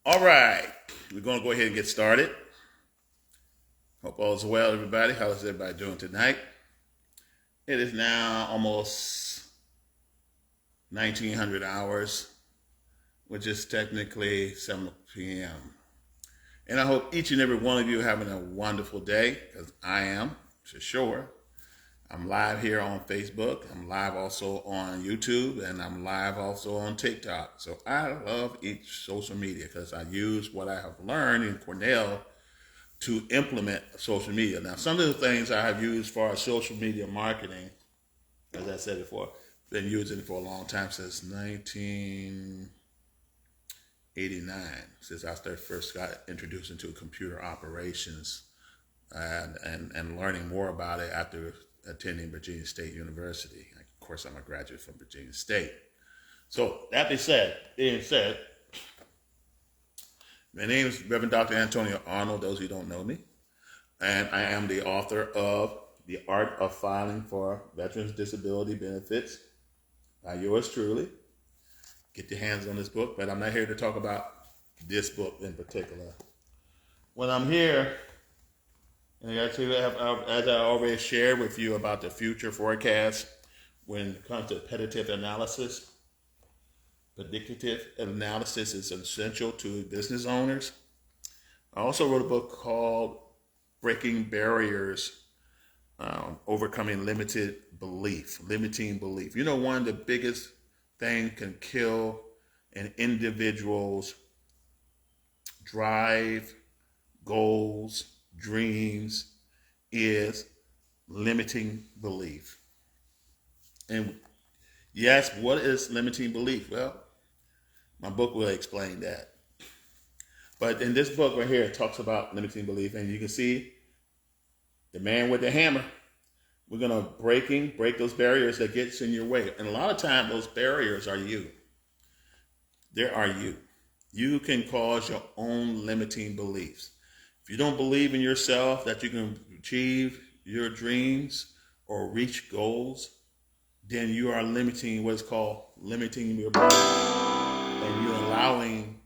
All right, we're going to go ahead and get started. Hope all is well, everybody. How is everybody doing tonight? It is now almost 1900 hours, which is technically 7 p.m. And I hope each and every one of you are having a wonderful day, because I am, for sure. I'm live here on Facebook. I'm live also on YouTube, and I'm live also on TikTok. So I love each social media because I use what I have learned in Cornell to implement social media. Now, some of the things I have used for social media marketing, as I said before, been using it for a long time, since 1989, since I first got introduced into computer operations and learning more about it after attending Virginia State University. Of course, I'm a graduate from Virginia State. So that being said, my name is Reverend Dr. Antonio Arnold, those who don't know me, and I am the author of The Art of Filing for Veterans Disability Benefits by yours truly. Get your hands on this book, but I'm not here to talk about this book in particular. When I'm here, and as I already shared with you about the future forecast when it comes to predictive analysis is essential to business owners. I also wrote a book called Breaking Barriers, Overcoming Limiting Belief. You know, one of the biggest things can kill an individual's drive, goals, dreams is limiting belief. And yes, what is limiting belief? Well, my book will explain that. But in this book right here, it talks about limiting belief, and you can see the man with the hammer. We're going to break those barriers that gets in your way. And a lot of times those barriers are you. There are you. You can cause your own limiting beliefs. If you don't believe in yourself that you can achieve your dreams or reach goals, then you are limiting what's called limiting your belief. And you're allowing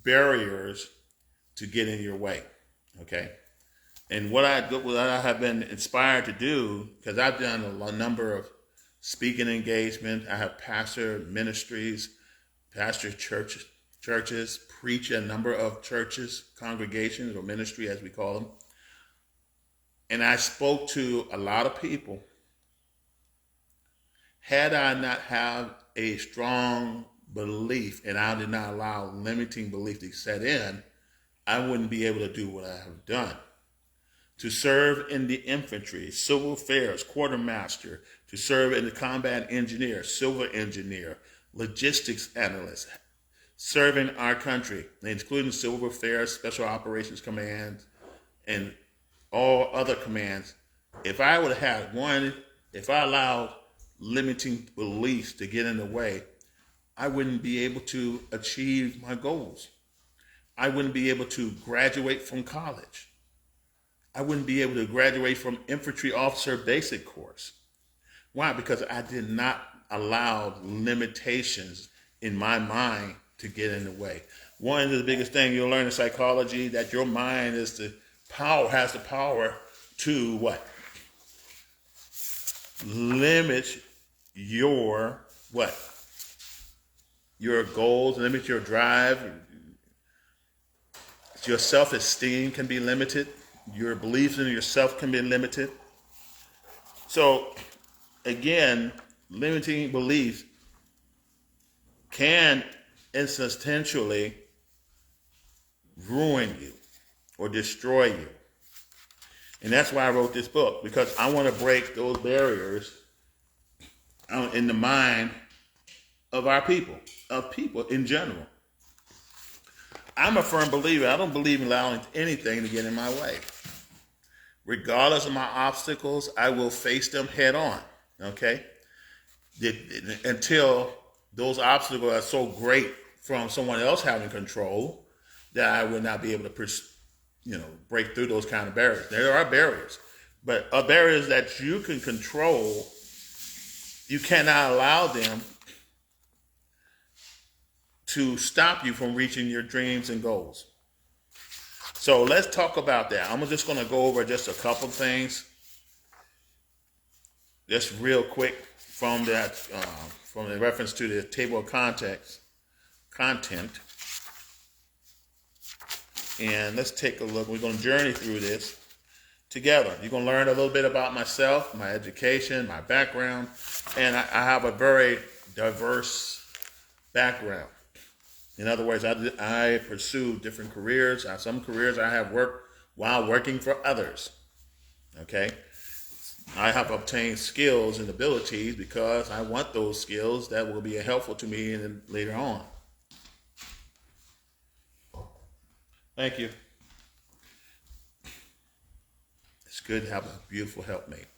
barriers to get in your way. Okay? And what I have been inspired to do, because I've done a number of speaking engagements, I have pastored ministries, pastored churches, preach a number of churches, congregations, or ministry as we call them. And I spoke to a lot of people. Had I not have a strong belief and I did not allow limiting belief to set in, I wouldn't be able to do what I have done. To serve in the infantry, civil affairs, quartermaster, to serve in the combat engineer, civil engineer, logistics analyst, serving our country, including civil affairs, special operations command, and all other commands. If I would have had if I allowed limiting beliefs to get in the way, I wouldn't be able to achieve my goals. I wouldn't be able to graduate from college. I wouldn't be able to graduate from infantry officer basic course. Why? Because I did not allow limitations in my mind to get in the way. One of the biggest things you'll learn in psychology, that your mind has the power to what? Limit your what? Your goals, limit your drive. Your self-esteem can be limited. Your beliefs in yourself can be limited. So, again, limiting beliefs can essentially ruin you or destroy you. And that's why I wrote this book, because I want to break those barriers in the mind of our people, of people in general. I'm a firm believer. I don't believe in allowing anything to get in my way. Regardless of my obstacles, I will face them head on, okay? Until those obstacles are so great from someone else having control that I would not be able to, break through those kind of barriers. There are barriers, but barriers that you can control, you cannot allow them to stop you from reaching your dreams and goals. So let's talk about that. I'm just going to go over just a couple things, just real quick from that, from the reference to the table of content. And let's take a look. We're going to journey through this together. You're going to learn a little bit about myself, my education, my background, and I have a very diverse background. In other words, I pursue different careers. Some careers I have worked while working for others. Okay? I have obtained skills and abilities because I want those skills that will be helpful to me later on. Thank you. It's good to have a beautiful helpmate.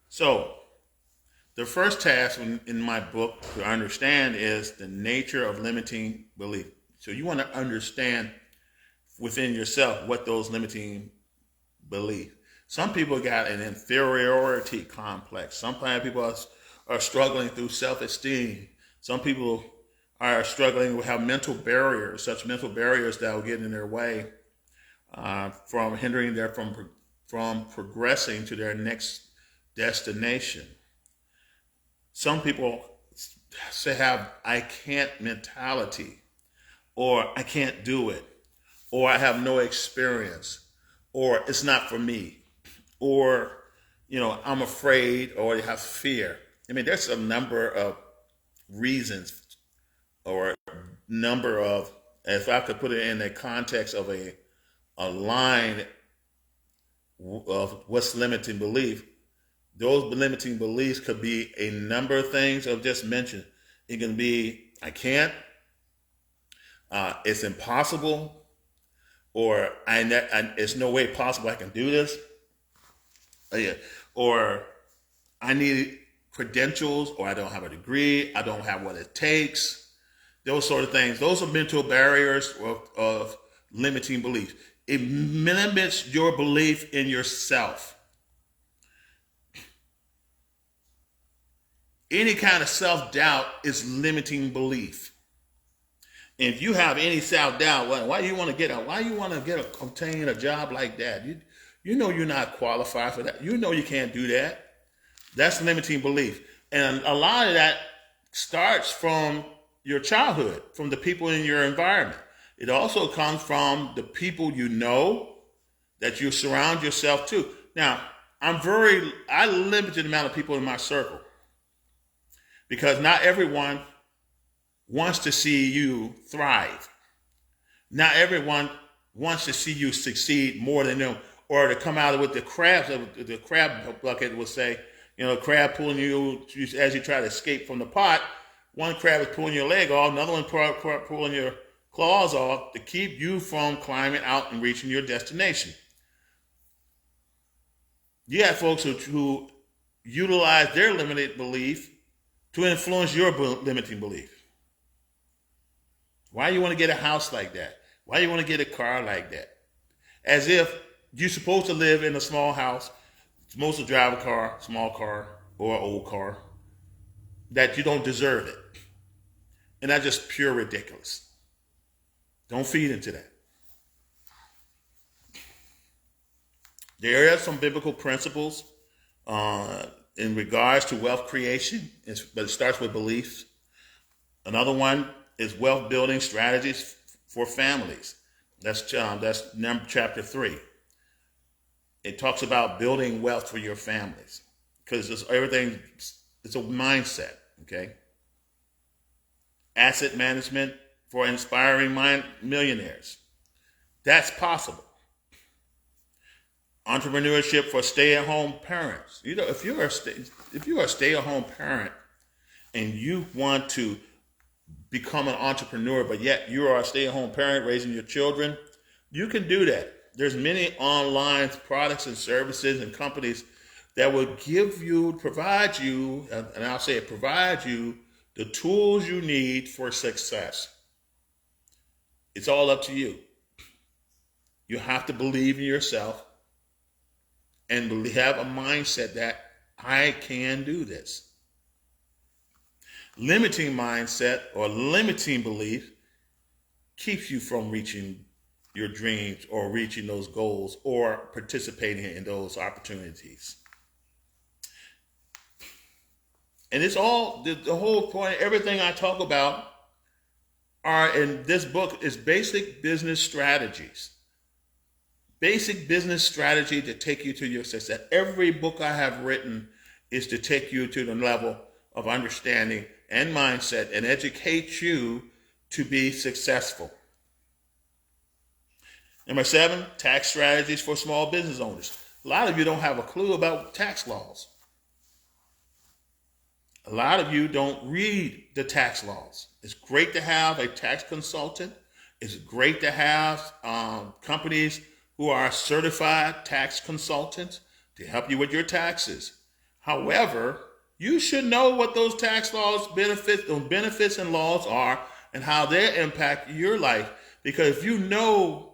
So, the first task in my book to understand is the nature of limiting belief. So you want to understand within yourself what those limiting beliefs. Some people got an inferiority complex. Some people are struggling through self-esteem. Some people are struggling with have mental barriers, such mental barriers that will get in their way from hindering them from progressing to their next destination. Some people have I can't mentality, or I can't do it, or I have no experience, or it's not for me, or I'm afraid, or they have fear. I mean, there's a number of reasons, or number of, if I could put it in the context of a line of what's limiting belief. Those limiting beliefs could be a number of things I've just mentioned. It can be, I can't, it's impossible, or it's no way possible I can do this, or I need credentials, or I don't have a degree, I don't have what it takes, those sort of things. Those are mental barriers of limiting beliefs. It limits your belief in yourself. Any kind of self-doubt is limiting belief. And if you have any self-doubt, why do you want to obtain a job like that? You know you're not qualified for that. You know you can't do that. That's limiting belief. And a lot of that starts from your childhood, from the people in your environment. It also comes from the people you know that you surround yourself to. Now, I limited amount of people in my circle, because not everyone wants to see you thrive. Not everyone wants to see you succeed more than them, or to come out with the crab bucket will say, crab pulling you as you try to escape from the pot. One crab is pulling your leg off, another one pulling your claws off to keep you from climbing out and reaching your destination. You have folks who utilize their limited belief to influence your limiting belief. Why do you want to get a house like that? Why do you want to get a car like that? As if you're supposed to live in a small house, supposed to drive a car, small car, or an old car, that you don't deserve it. And that's just pure ridiculous. Don't feed into that. There are some biblical principles in regards to wealth creation, but it starts with beliefs. Another one is wealth building strategies for families. That's chapter 3. It talks about building wealth for your families, because it's a mindset. Okay. Asset management for inspiring millionaires. That's possible. Entrepreneurship for stay-at-home parents. If you're a stay-at-home parent and you want to become an entrepreneur, but yet you are a stay-at-home parent raising your children, you can do that. There's many online products and services and companies that will provide you the tools you need for success. It's all up to you. You have to believe in yourself and have a mindset that I can do this. Limiting mindset or limiting belief keeps you from reaching your dreams or reaching those goals or participating in those opportunities. And it's all, the whole point, everything I talk about are in this book is basic business strategies. Basic business strategy to take you to your success. Every book I have written is to take you to the level of understanding and mindset and educate you to be successful. Number 7, tax strategies for small business owners. A lot of you don't have a clue about tax laws. A lot of you don't read the tax laws. It's great to have a tax consultant. It's great to have companies who are certified tax consultants to help you with your taxes. However, you should know what those tax laws benefits and laws are and how they impact your life. Because if you know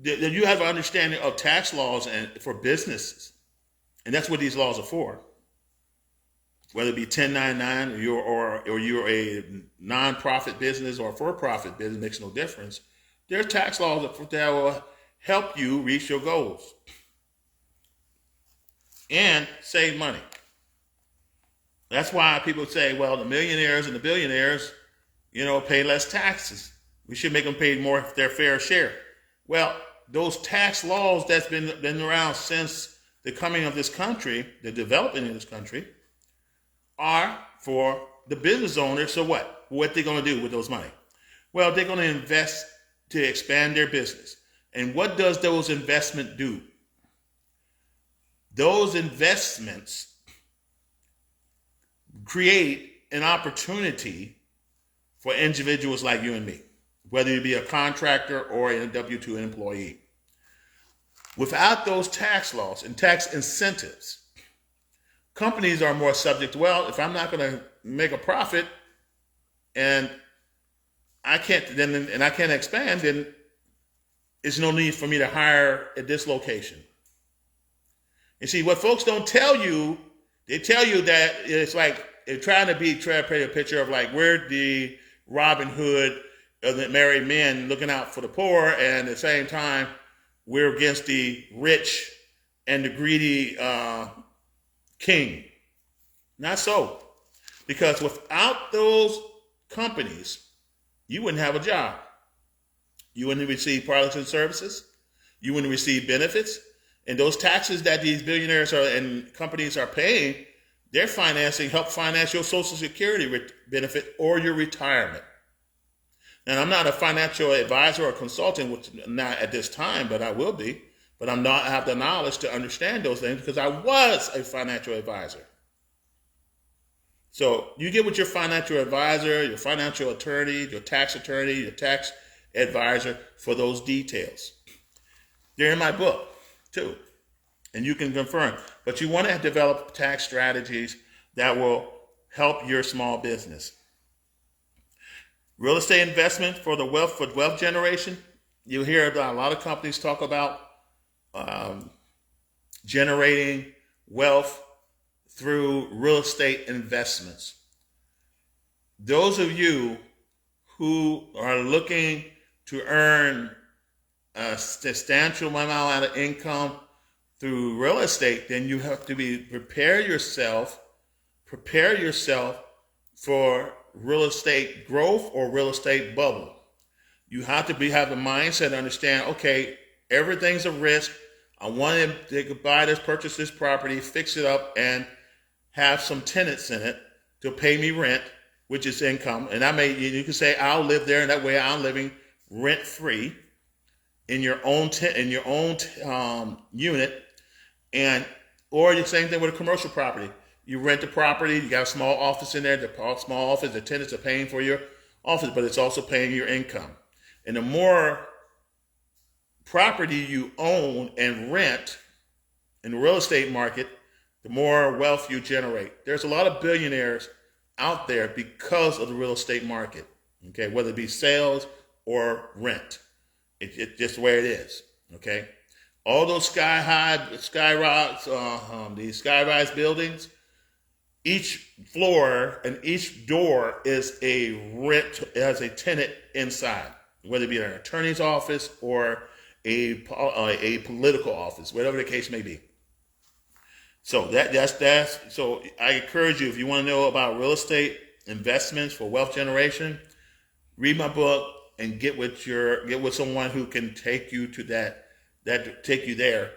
that you have an understanding of tax laws and for businesses, and that's what these laws are for. Whether it be 1099 or you're a non-profit business or a for-profit business, makes no difference. There are tax laws that will help you reach your goals and save money. That's why people say, well, the millionaires and the billionaires, pay less taxes. We should make them pay more their fair share. Well, those tax laws that's been around since the coming of this country, the development of this country, are for the business owners. So what? What are they going to do with those money? Well, they're going to invest to expand their business. And what does those investments do? Those investments create an opportunity for individuals like you and me, whether you be a contractor or a W-2 employee. Without those tax laws and tax incentives, companies are more subject to, well, if I'm not going to make a profit and I can't expand, then there's no need for me to hire at this location. And see, what folks don't tell you, they tell you that it's like they're trying to paint a picture of like we're the Robin Hood of the married men looking out for the poor, and at the same time, we're against the rich and the greedy king. Not so. Because without those companies, you wouldn't have a job. You wouldn't receive products and services. You wouldn't receive benefits. And those taxes that these billionaires and companies are paying, they're help finance your Social Security benefit or your retirement. And I'm not a financial advisor or consultant, which not at this time, but I will be. But I have the knowledge to understand those things because I was a financial advisor. So you get with your financial advisor, your financial attorney, your tax advisor for those details. They're in my book too, and you can confirm. But you want to develop tax strategies that will help your small business. Real estate investment for wealth generation. You hear about a lot of companies talk about generating wealth through real estate investments. Those of you who are looking to earn a substantial amount of income through real estate, then you have to prepare yourself for real estate growth or real estate bubble. You have to have the mindset to understand, okay, everything's a risk. I want to purchase this property, fix it up, and have some tenants in it to pay me rent, which is income. And you can say, I'll live there, and that way I'm living rent-free in your own unit. Or the same thing with a commercial property. You rent the property, you got a small office in there, the tenants are paying for your office, but it's also paying your income. And the more property you own and rent in the real estate market, the more wealth you generate. There's a lot of billionaires out there because of the real estate market, okay, whether it be sales or rent. It's just the way it is, okay? All those these sky-rise buildings, Each floor and each door is has a tenant inside, whether it be an attorney's office or a political office, whatever the case may be. So that's so I encourage you, if you want to know about real estate investments for wealth generation, read my book and get with someone who can take you to take you there,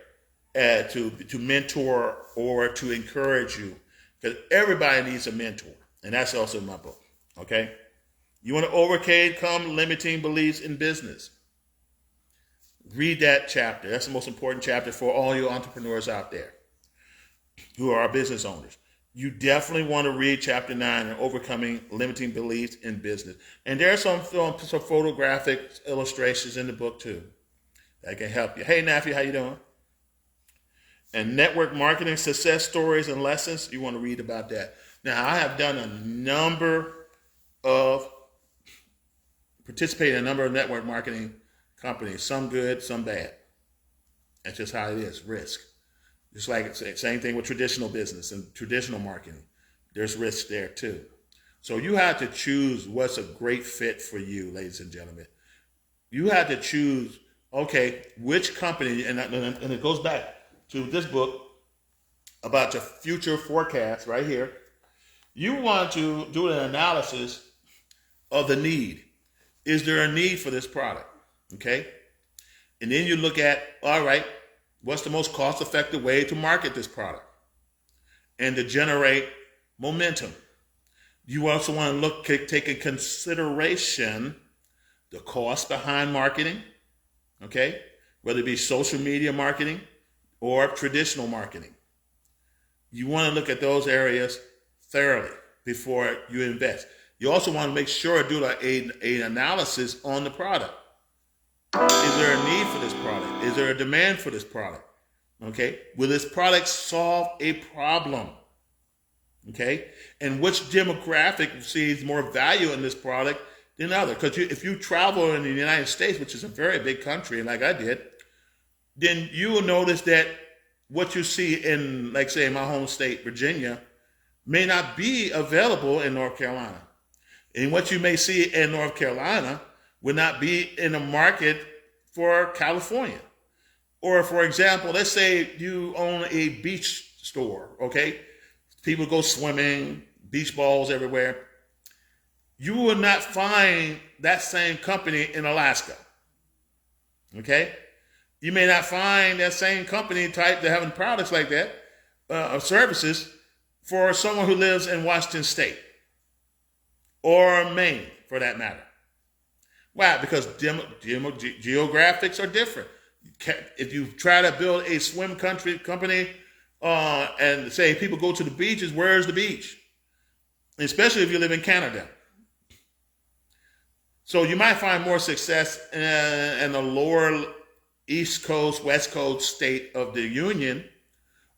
to mentor or to encourage you, because everybody needs a mentor, and that's also in my book. Okay, you want to overcome limiting beliefs in business. Read that chapter. That's the most important chapter for all you entrepreneurs out there who are business owners. You definitely want to read chapter 9 on overcoming limiting beliefs in business. And there are some photographic illustrations in the book too that can help you. Hey, Nafi, how you doing? And network marketing success stories and lessons. You want to read about that. Now, I have done participated in a number of network marketing companies, some good, some bad. That's just how it is, risk. Just like same thing with traditional business and traditional marketing. There's risk there too. So you have to choose what's a great fit for you, ladies and gentlemen. You have to choose, okay, which company, and it goes back to this book about your future forecast right here. You want to do an analysis of the need. Is there a need for this product? Okay? And then you look at, all right, what's the most cost-effective way to market this product and to generate momentum? You also want to take in consideration the cost behind marketing, okay? Whether it be social media marketing or traditional marketing. You want to look at those areas thoroughly before you invest. You also want to make sure do an analysis on the product. Is there a need for this product? Is there a demand for this product? Okay. Will this product solve a problem? Okay. And which demographic sees more value in this product than other? Because if you travel in the United States, which is a very big country, like I did, then you will notice that what you see in, like say, my home state, Virginia, may not be available in North Carolina. And what you may see in North Carolina would not be in the market for California. Or for example, let's say you own a beach store, okay? People go swimming, beach balls everywhere. You will not find that same company in Alaska, okay? You may not find that same company type that having products like that, or services, for someone who lives in Washington State or Maine, for that matter. Why? Because geographics are different. If you try to build a swim company and say people go to the beaches, where's the beach? Especially if you live in Canada. So you might find more success in the lower East Coast, West Coast state of the Union,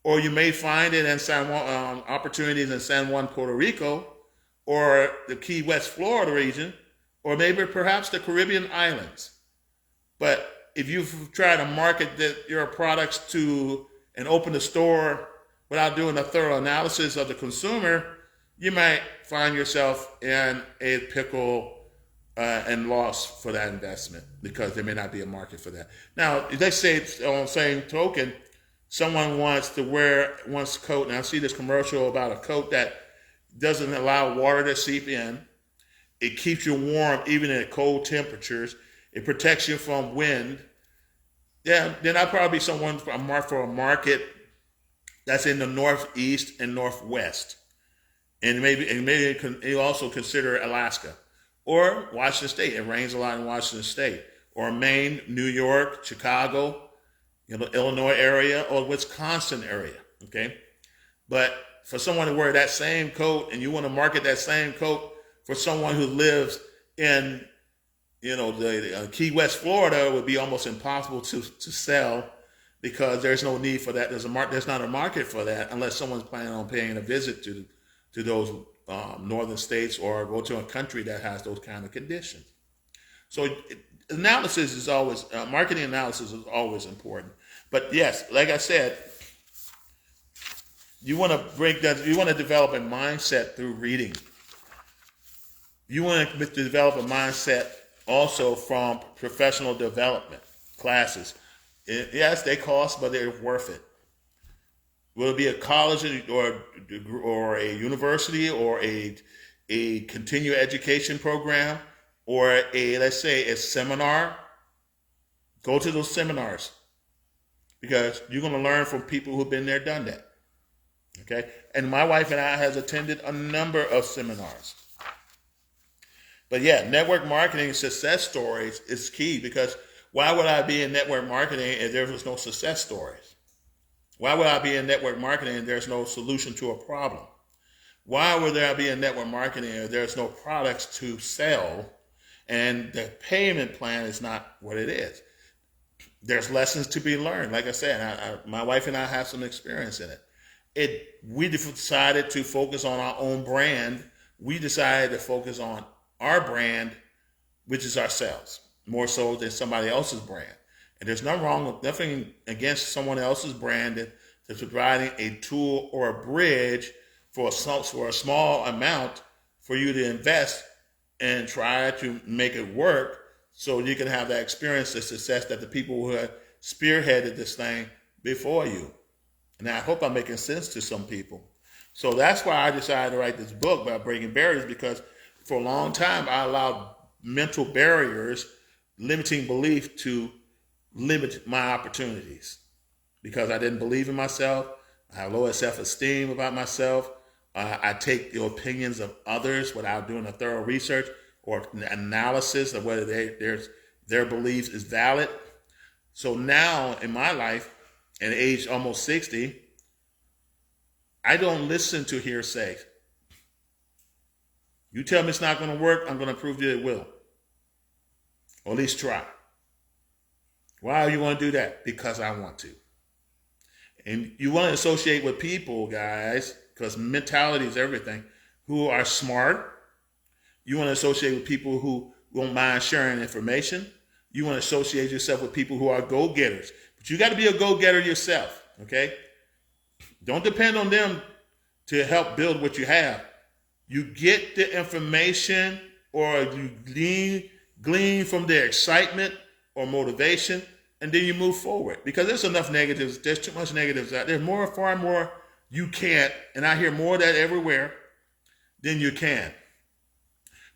or you may find it in opportunities in San Juan, Puerto Rico, or the Key West, Florida region, or maybe perhaps the Caribbean islands. But if you try to market your products to and open a store without doing a thorough analysis of the consumer, you might find yourself in a pickle and loss for that investment because there may not be a market for that. Now, let's say on the same token, someone wants a coat, and I see this commercial about a coat that doesn't allow water to seep in. It keeps you warm even at cold temperatures. It protects you from wind. Yeah, then I'd probably be someone for a market that's in the Northeast and Northwest. And maybe you also consider Alaska or Washington State. It rains a lot in Washington State, or Maine, New York, Chicago, Illinois area, or Wisconsin area. Okay, but for someone to wear that same coat, and you want to market that same coat for someone who lives in, the Key West, Florida, would be almost impossible to sell because there's no need for that. There's not a market for that unless someone's planning on paying a visit to those northern states or go to a country that has those kind of conditions. So analysis is always, marketing analysis is always important. But yes, like I said, You want to break that. You want to develop a mindset through reading. You want to develop a mindset also from professional development classes. Yes, they cost, but they're worth it. Will it be a college or a university or a continuing education program or let's say a seminar? Go to those seminars because you're going to learn from people who've been there, done that. Okay, and my wife and I has attended a number of seminars. But yeah, network marketing success stories is key because why would I be in network marketing if there was no success stories? Why would I be in network marketing if there's no solution to a problem? Why would there be in network marketing if there's no products to sell and the payment plan is not what it is? There's lessons to be learned. Like I said, my wife and I have some experience in it. We decided to focus on our own brand. We decided to focus on our brand, which is ourselves, more so than somebody else's brand. And there's nothing against someone else's brand that's providing a tool or a bridge for a small amount for you to invest and try to make it work so you can have that experience of success that the people who have spearheaded this thing before you. And I hope I'm making sense to some people. So that's why I decided to write this book about breaking barriers, because for a long time I allowed mental barriers, limiting belief, to limit my opportunities because I didn't believe in myself. I have low self-esteem about myself. I take the opinions of others without doing a thorough research or analysis of whether their beliefs is valid. So now in my life, at age almost 60, I don't listen to hearsay. You tell me it's not going to work, I'm going to prove that it will. Or at least try. Why do you want to do that? Because I want to. And you want to associate with people, guys, because mentality is everything, who are smart. You want to associate with people who won't mind sharing information. You want to associate yourself with people who are go-getters. But you got to be a go-getter yourself, okay? Don't depend on them to help build what you have. You get the information or you glean from their excitement or motivation, and then you move forward. Because there's enough negatives. There's too much negatives out there. There's far more you can't, and I hear more of that everywhere, than you can.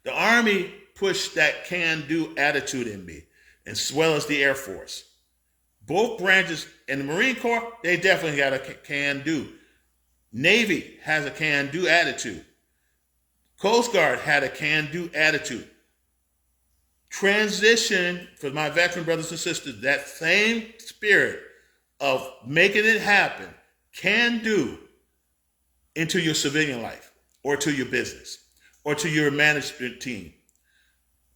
The Army pushed that can-do attitude in me, as well as the Air Force. Both branches in the Marine Corps, they definitely got a can-do. Navy has a can-do attitude. Coast Guard had a can-do attitude. Transition, for my veteran brothers and sisters, that same spirit of making it happen, can do, into your civilian life or to your business or to your management team.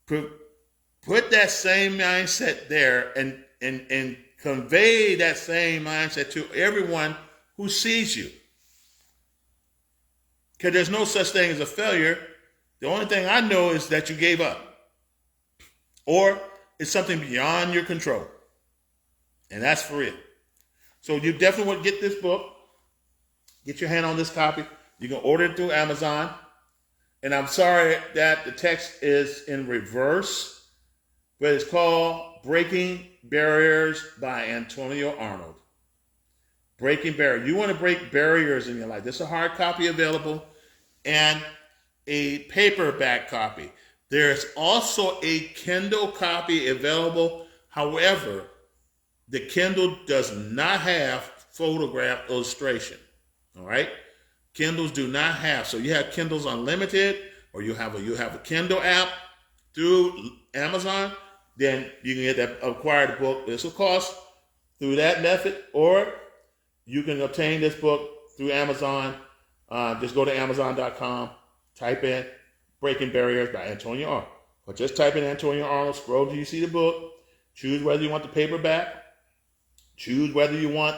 Put that same mindset there and convey that same mindset to everyone who sees you. Because there's no such thing as a failure. The only thing I know is that you gave up. Or it's something beyond your control. And that's for it. So you definitely want to get this book. Get your hand on this copy. You can order it through Amazon. And I'm sorry that the text is in reverse, but it's called Breaking Barriers by Antonio Arnold. Breaking Barriers. You want to break barriers in your life. There's a hard copy available and a paperback copy. There's also a Kindle copy available. However, the Kindle does not have photograph illustration. All right? Kindles do not have. So you have Kindles Unlimited, or you have a Kindle app through Amazon. Then you can get that acquired book. This will cost through that method, or you can obtain this book through Amazon. Just go to Amazon.com, type in Breaking Barriers by Antonio Arnold. Or just type in Antonio Arnold, scroll till you see the book, choose whether you want the paperback, choose whether you want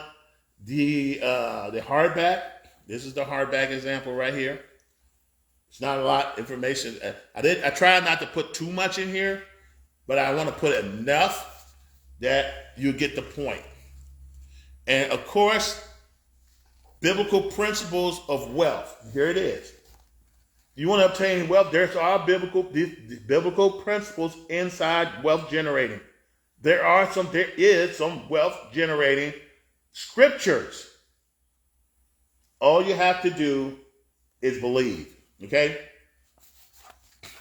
the hardback. This is the hardback example right here. It's not a lot of information. I try not to put too much in here, but I want to put enough that you get the point. And of course, biblical principles of wealth. Here it is. You want to obtain wealth, there are biblical principles inside wealth generating. There is some wealth generating scriptures. All you have to do is believe. Okay?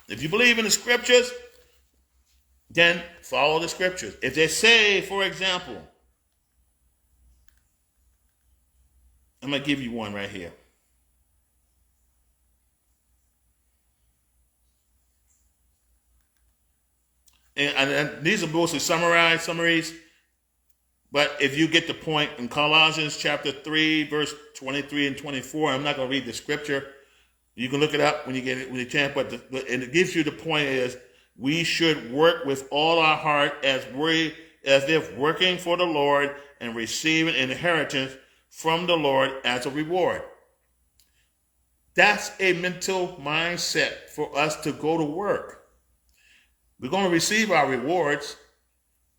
If you believe in the scriptures, then follow the scriptures. If they say, for example, I'm going to give you one right here. And these are mostly summaries. But if you get the point in Colossians chapter 3, verse 23 and 24, I'm not going to read the scripture. You can look it up when you get it, when you can. And it gives you the point is we should work with all our heart as if working for the Lord and receiving inheritance from the Lord as a reward. That's a mental mindset for us to go to work. We're going to receive our rewards.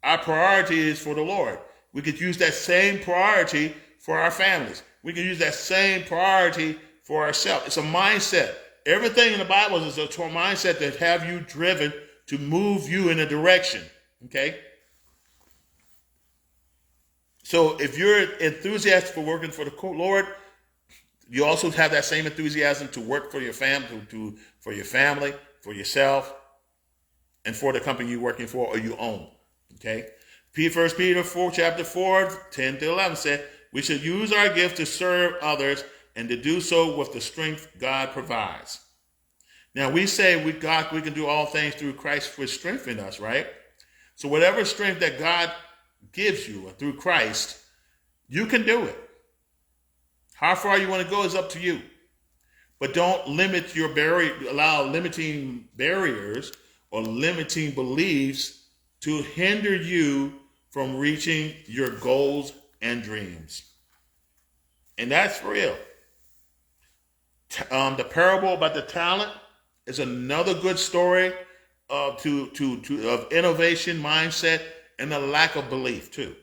Our priority is for the Lord. We could use that same priority for our families. We can use that same priority for ourselves. It's a mindset. Everything in the Bible is a mindset that have you driven to move you in a direction. Okay? So if you're enthusiastic for working for the Lord, you also have that same enthusiasm to work for your family, for your family, for yourself, and for the company you're working for or you own. Okay? 1 Peter 4, chapter 4, 10 to 11 said, we should use our gift to serve others and to do so with the strength God provides. Now we say we can do all things through Christ which strengthens us, right? So whatever strength that God gives you through Christ, you can do it. How far you want to go is up to you. But don't limit your allow limiting barriers or limiting beliefs to hinder you from reaching your goals and dreams. And that's real. The parable about the talent is another good story of innovation mindset and the lack of belief too.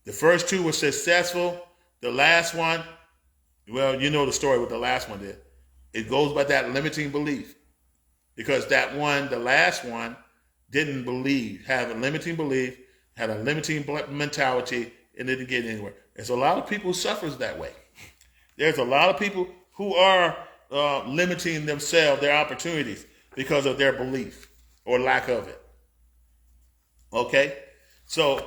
The first two were successful. The last one, well, you know the story what the last one did. It goes by that limiting belief. Because the last one, didn't believe, had a limiting belief, had a limiting mentality, and didn't get anywhere. There's a lot of people who suffers that way. There's a lot of people who are limiting themselves, their opportunities, because of their belief or lack of it. Okay? So,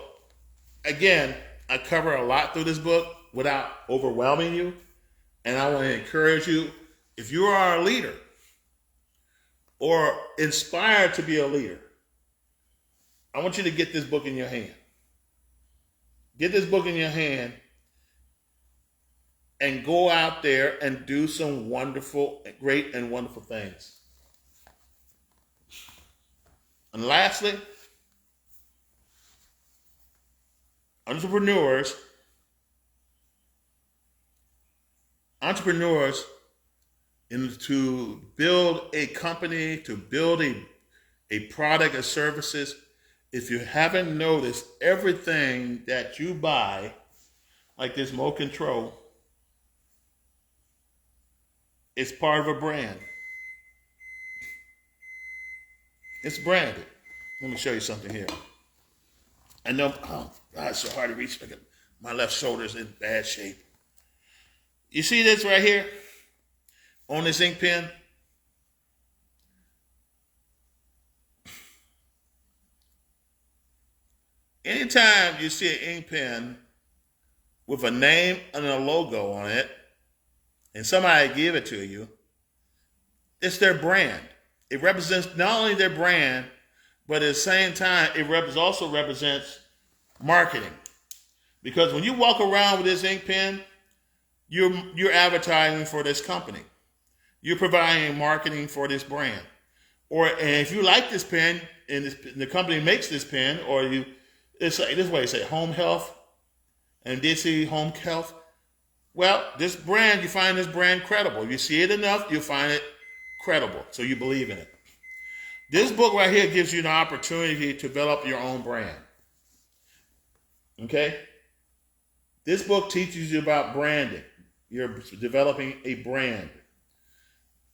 again, I cover a lot through this book without overwhelming you. And I want to encourage you, if you are a leader or inspired to be a leader, I want you to get this book in your hand. Get this book in your hand and go out there and do some wonderful, great and wonderful things. And lastly, entrepreneurs to build a company, to build a product or services, if you haven't noticed, everything that you buy, like this Mo Control, is part of a brand. It's branded. Let me show you something here. I know, oh God, it's so hard to reach. My left shoulder is in bad shape. You see this right here on this ink pen? Anytime you see an ink pen with a name and a logo on it, and somebody give it to you, it's their brand. It represents not only their brand, but at the same time, it also represents marketing. Because when you walk around with this ink pen, you're advertising for this company. You're providing marketing for this brand. And if you like this pen, and the company makes this pen, or it's like this way, say home health, and they see home health. Well, this brand, you find this brand credible. If you see it enough, you'll find it credible, so you believe in it. This book right here gives you an opportunity to develop your own brand. Okay? This book teaches you about branding. You're developing a brand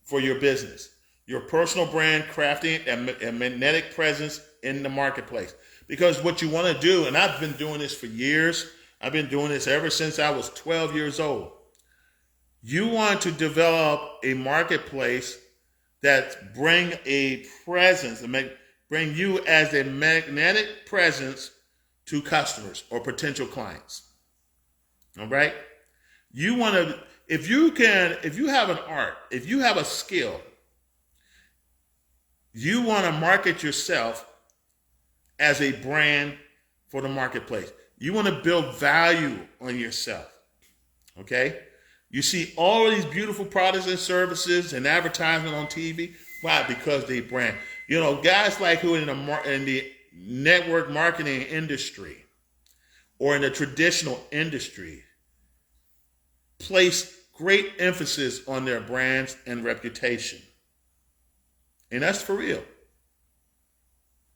for your business. Your personal brand, crafting a magnetic presence in the marketplace. Because what you want to do, and I've been doing this for years, I've been doing this ever since I was 12 years old. You want to develop a marketplace that bring a presence, bring you as a magnetic presence to customers or potential clients. All right? You want to, if you have an art, if you have a skill, you want to market yourself as a brand for the marketplace. You want to build value on yourself. Okay? You see all of these beautiful products and services and advertisement on TV. Why? Because they brand. You know, guys like who in the network marketing industry or in the traditional industry place great emphasis on their brands and reputation. And that's for real.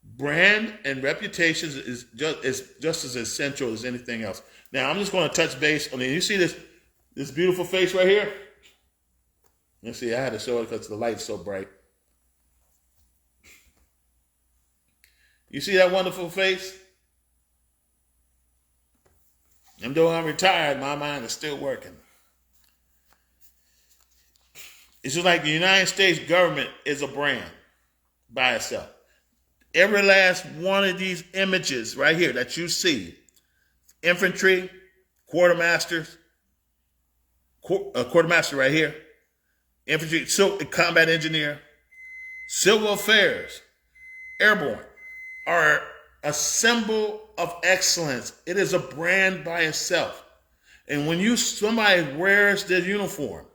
Brand and reputation is just as essential as anything else. Now, I'm just going to touch base on it. You see this beautiful face right here? Let's see, I had to show it because the light's so bright. You see that wonderful face? And though I'm retired, my mind is still working. It's just like the United States government is a brand by itself. Every last one of these images right here that you see, infantry, quartermaster right here, infantry, combat engineer, civil affairs, airborne, are a symbol of excellence. It is a brand by itself. And when somebody wears their uniform,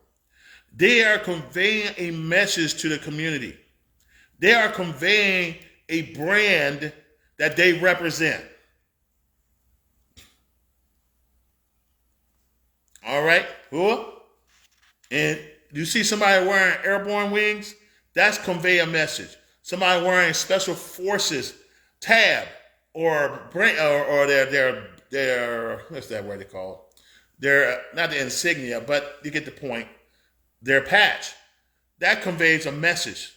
they are conveying a message to the community. They are conveying a brand that they represent. All right, cool. And you see somebody wearing airborne wings, that's convey a message. Somebody wearing special forces tab or their what's that word they call? Their not the insignia, but you get the point. Their patch, that conveys a message.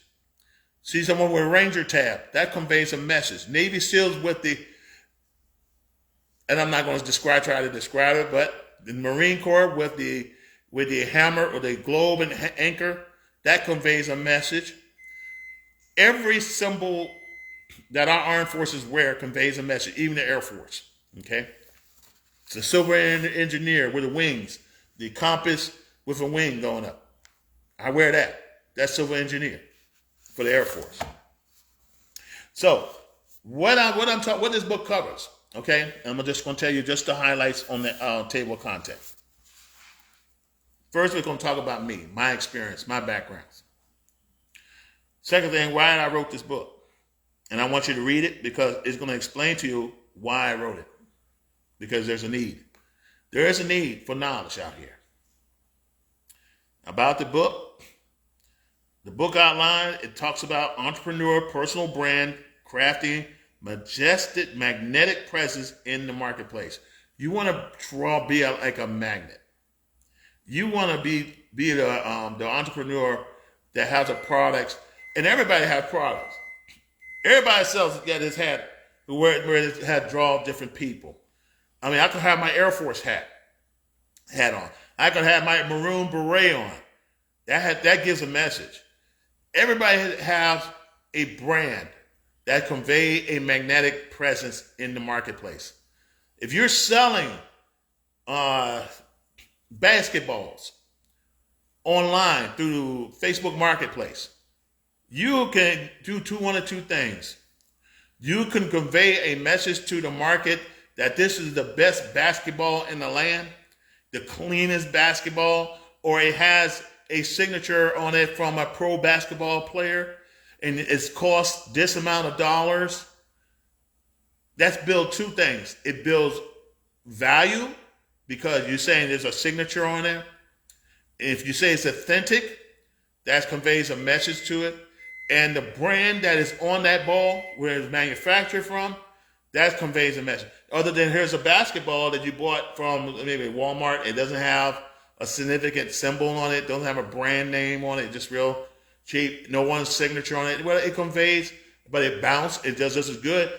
See someone with a Ranger tab, that conveys a message. Navy SEALs with and I'm not going to try to describe it, but the Marine Corps with the hammer or the globe and anchor, that conveys a message. Every symbol that our armed forces wear conveys a message, even the Air Force. Okay? It's a silver engineer with the wings, the compass with a wing going up. I wear that. That's silver engineer for the Air Force. So, what this book covers, okay? I'm just going to tell you just the highlights on the table of content. First, we're going to talk about me, my experience, my background. Second thing, why I wrote this book. And I want you to read it because it's going to explain to you why I wrote it. Because there's a need. There is a need for knowledge out here. About the book outline, it talks about entrepreneur, personal brand, crafting, majestic, magnetic presence in the marketplace. You want to be like a magnet. You want to be the entrepreneur that has a product, and everybody has products. Everybody sells get his hat, where his hat draw different people. I mean, I could have my Air Force hat on. I could have my maroon beret on. That gives a message. Everybody has a brand that convey a magnetic presence in the marketplace. If you're selling basketballs online through Facebook Marketplace, you can do one of two things. You can convey a message to the market that this is the best basketball in the land, the cleanest basketball, or it has a signature on it from a pro basketball player, and it's cost this amount of dollars. That's build two things. It builds value because you're saying there's a signature on there. If you say it's authentic, that conveys a message to it. And the brand that is on that ball, where it's manufactured from, That conveys a message. Other than here's a basketball that you bought from maybe Walmart. It doesn't have a significant symbol on it. Doesn't have a brand name on it. Just real cheap. No one's signature on it. Well, it conveys, but it bounced. It does just as good,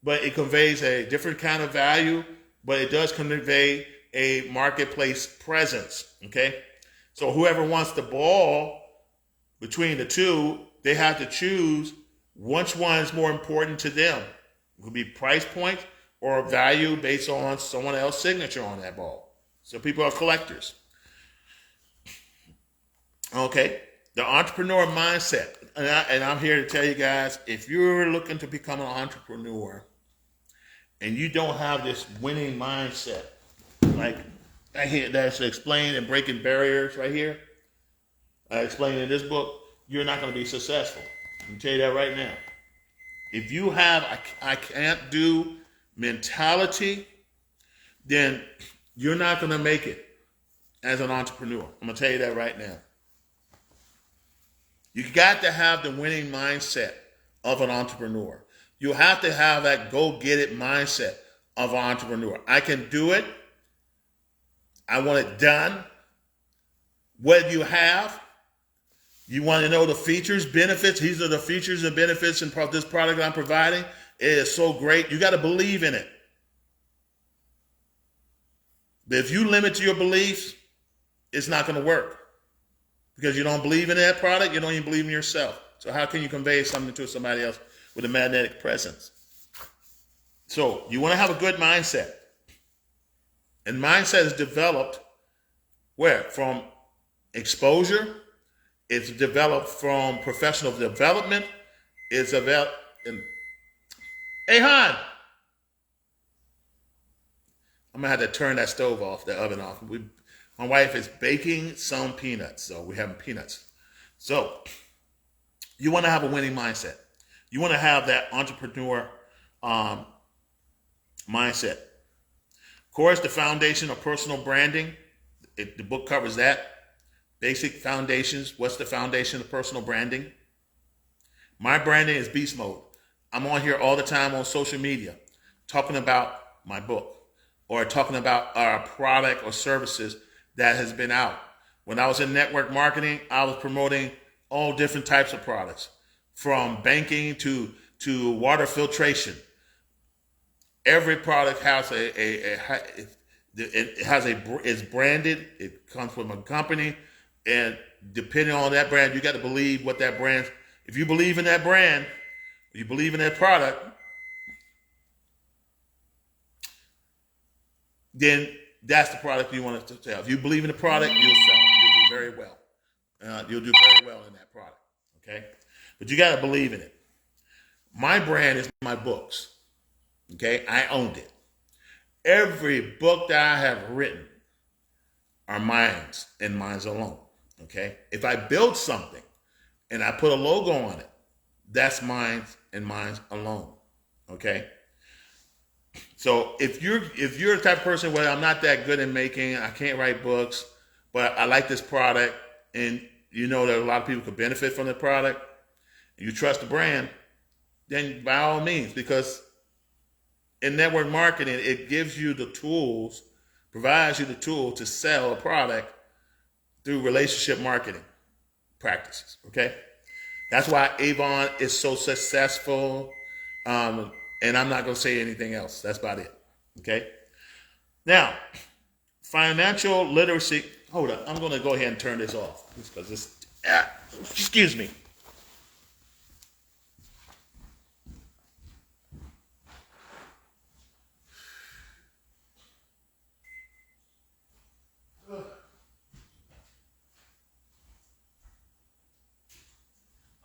but it conveys a different kind of value. But it does convey a marketplace presence. Okay, so whoever wants the ball between the two, they have to choose which one is more important to them. It could be price point or value based on someone else's signature on that ball. So people are collectors. Okay, the entrepreneur mindset. And I'm here to tell you guys, if you're looking to become an entrepreneur and you don't have this winning mindset, like that's explained in Breaking Barriers right here, I explained in this book, you're not going to be successful. I can tell you that right now. If you have I can't do mentality, then you're not going to make it as an entrepreneur. I'm going to tell you that right now. You got to have the winning mindset of an entrepreneur. You have to have that go-get-it mindset of an entrepreneur. I can do it. I want it done. What do you have? You want to know the features, benefits. These are the features and benefits in this product I'm providing. It is so great. You got to believe in it. But if you limit your beliefs, it's not going to work. Because you don't believe in that product, you don't even believe in yourself. So how can you convey something to somebody else with a magnetic presence? So you want to have a good mindset. And mindset is developed where? From exposure. It's developed from professional development. It's developed in... Hey, hon! I'm going to have to turn that stove off, the oven off. My wife is baking some peanuts, so we're having peanuts. So you want to have a winning mindset. You want to have that entrepreneur mindset. Of course, the foundation of personal branding, the book covers that. Basic foundations. What's the foundation of personal branding? My branding is beast mode. I'm on here all the time on social media talking about my book or talking about our product or services that has been out. When I was in network marketing, I was promoting all different types of products, from banking to water filtration. Every product has it's branded. It comes from a company, and depending on that brand, you got to believe what that brand. If you believe in that brand, you believe in that product, then that's the product you want to sell. If you believe in the product, you'll sell it. You'll do very well. You'll do very well in that product. Okay, but you got to believe in it. My brand is my books. Okay, I owned it. Every book that I have written are mine and mine alone. Okay, if I build something and I put a logo on it, that's mine and mine alone. Okay. So if you're the type of person where I'm not that good at making, I can't write books, but I like this product, and you know that a lot of people could benefit from the product, and you trust the brand, then by all means, because in network marketing, it gives you the tools, provides you the tool to sell a product through relationship marketing practices. Okay, that's why Avon is so successful. And I'm not going to say anything else. That's about it. Okay. Now, financial literacy. Hold on. I'm going to go ahead and turn this off because this. Excuse me.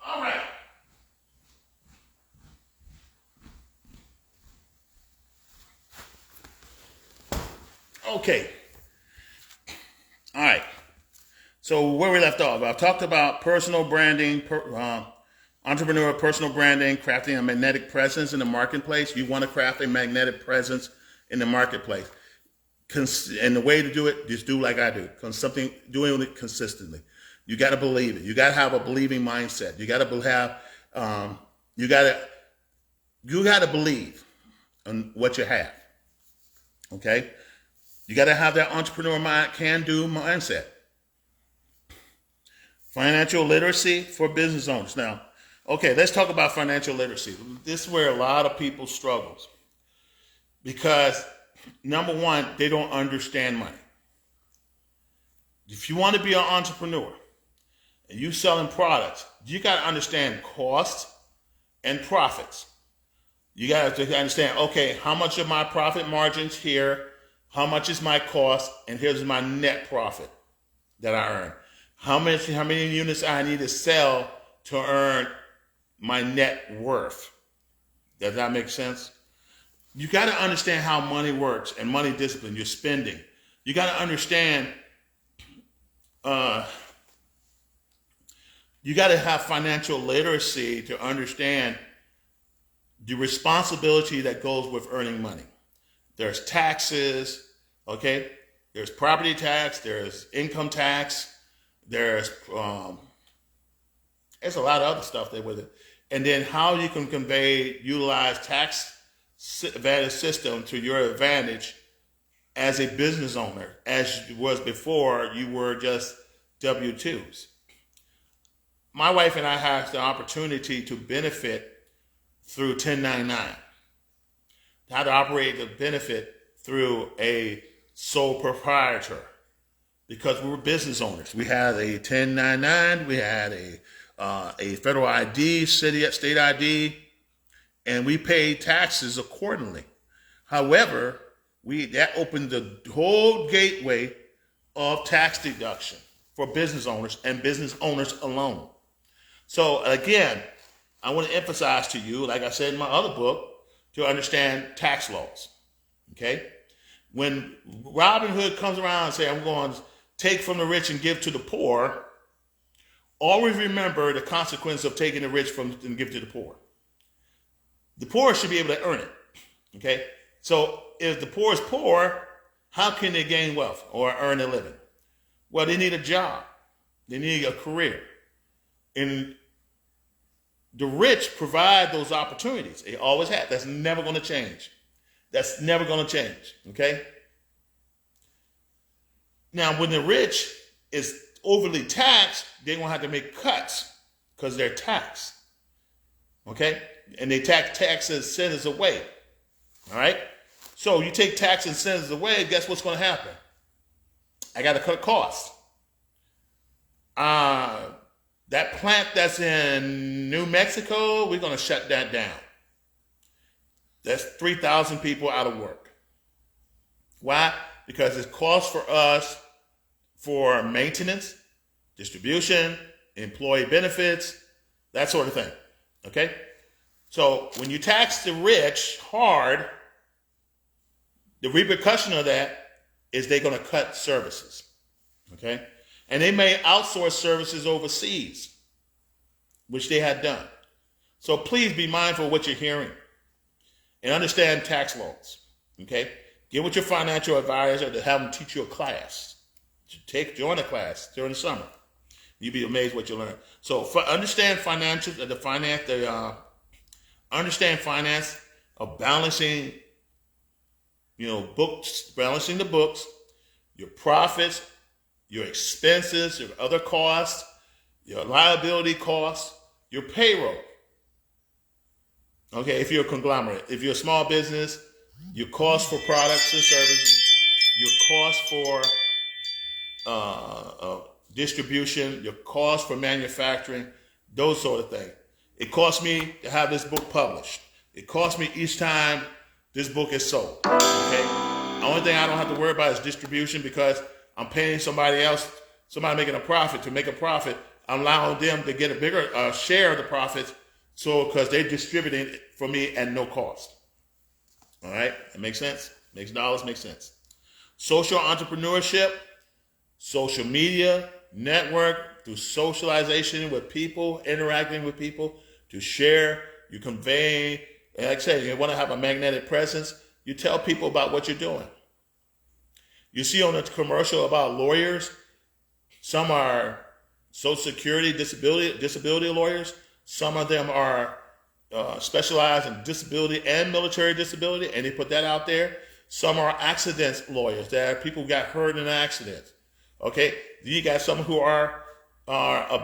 All right. Okay. All right. So where we left off, I've talked about personal branding, entrepreneur personal branding, crafting a magnetic presence in the marketplace. You want to craft a magnetic presence in the marketplace. And the way to do it, just do like I do. Doing it consistently. You got to believe it. You got to have a believing mindset. You got to have, you got to believe. on what you have. Okay? You got to have that entrepreneur mind, can-do mindset. Financial literacy for business owners. Now, okay, let's talk about financial literacy. This is where a lot of people struggles because, number one, they don't understand money. If you want to be an entrepreneur and you selling products, you got to understand costs and profits. You got to understand, okay, how much of my profit margins here, how much is my cost, and here's my net profit that I earn. How many units I need to sell to earn my net worth. Does that make sense? You got to understand how money works and money discipline, your spending. You got to understand, you got to have financial literacy to understand the responsibility that goes with earning money. There's taxes, okay? There's property tax, there's income tax, there's a lot of other stuff there with it. And then how you can utilize tax advantage system to your advantage as a business owner, as it was before you were just W-2s. My wife and I have the opportunity to benefit through 1099. How to operate the benefit through a sole proprietor. Because we were business owners. We had a 1099, we had a federal ID, state ID, and we paid taxes accordingly. However, that opened the whole gateway of tax deduction for business owners and business owners alone. So again, I want to emphasize to you, like I said in my other book, to understand tax laws. Okay? When Robin Hood comes around and says, I'm going to take from the rich and give to the poor, always remember the consequence of taking the rich and give to the poor. The poor should be able to earn it. Okay? So if the poor is poor, how can they gain wealth or earn a living? Well, they need a job. They need a career. And the rich provide those opportunities. They always have. That's never going to change. That's never going to change. Okay? Now, when the rich is overly taxed, they won't have to make cuts because they're taxed. Okay? And they tax incentives away. All right? So you take tax incentives away, guess what's going to happen? I got to cut costs. That plant that's in New Mexico, we're going to shut that down. That's 3,000 people out of work. Why? Because it costs for us for maintenance, distribution, employee benefits, that sort of thing. Okay? So when you tax the rich hard, the repercussion of that is they're going to cut services. Okay? And they may outsource services overseas, which they had done. So please be mindful of what you're hearing and understand tax laws. Okay? Get with your financial advisor to have them teach you a class. Join a class during the summer. You'll be amazed what you learn. So understand finance of balancing, balancing the books, your profits, your expenses, your other costs, your liability costs, your payroll. Okay, if you're a conglomerate. If you're a small business, your cost for products and services, your cost for distribution, your cost for manufacturing, those sort of things. It costs me to have this book published. It costs me each time this book is sold. Okay? The only thing I don't have to worry about is distribution because I'm paying somebody else, somebody making a profit to make a profit. I'm allowing them to get a bigger share of the profits because they're distributing it for me at no cost. All right? That makes sense? Makes dollars make sense. Social entrepreneurship, social media, network, through socialization with people, interacting with people, to share, you convey. Like I said, you want to have a magnetic presence, you tell people about what you're doing. You see on the commercial about lawyers, some are Social Security, disability lawyers. Some of them are specialize in disability and military disability, and they put that out there. Some are accidents lawyers. There are people who got hurt in accidents. Okay, you got some who are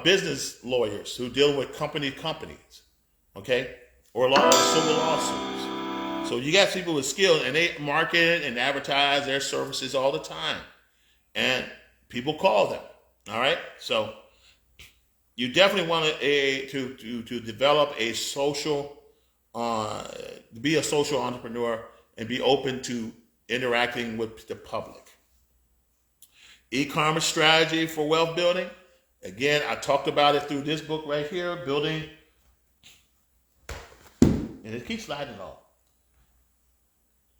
business lawyers who deal with companies. Okay, or civil lawsuits. So you got people with skill, and they market and advertise their services all the time, and people call them. All right, so you definitely want to develop a social, be a social entrepreneur and be open to interacting with the public. E-commerce strategy for wealth building. Again, I talked about it through this book right here, building, and it keeps sliding off.